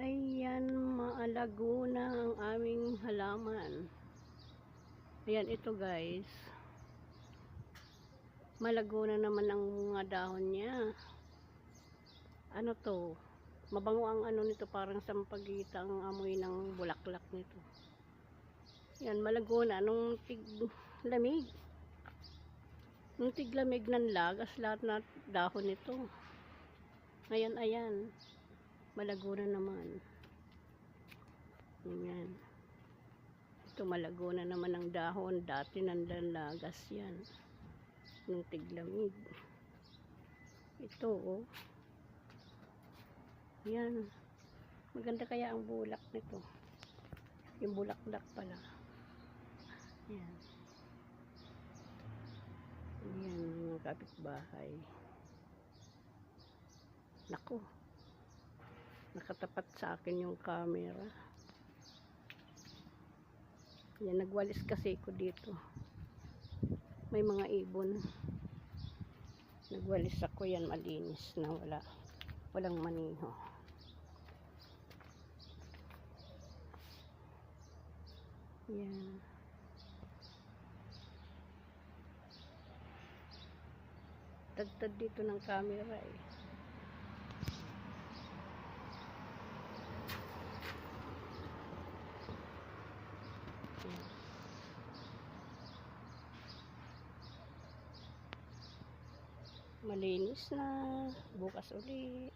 Ayan, maalago na ang aming halaman. Ayan, ito guys. Malago na naman ang mga dahon niya. Ano to? Mabango ang ano nito, parang sampagita ang amoy ng bulaklak nito. Ayan, malago na. Nung tiglamig. Nung tiglamig ng lagas, lahat na dahon nito. Ngayon, ayan. Malago na naman. Ayan. Ito, malago na naman ang dahon. Dati nanlalagas yan. Nung tiglamig. Ito, oh. Ayan. Maganda kaya ang bulak nito. Yung bulaklak pala. Ayan. Ayan, mga kapitbahay. Naku. Nakatapat sa akin yung camera. Yan, nagwalis kasi ko dito. May mga ibon. Nagwalis ako, yan malinis na walang maniho. Yan. Tagtad dito ng camera eh. Malinis na. Bukas uli.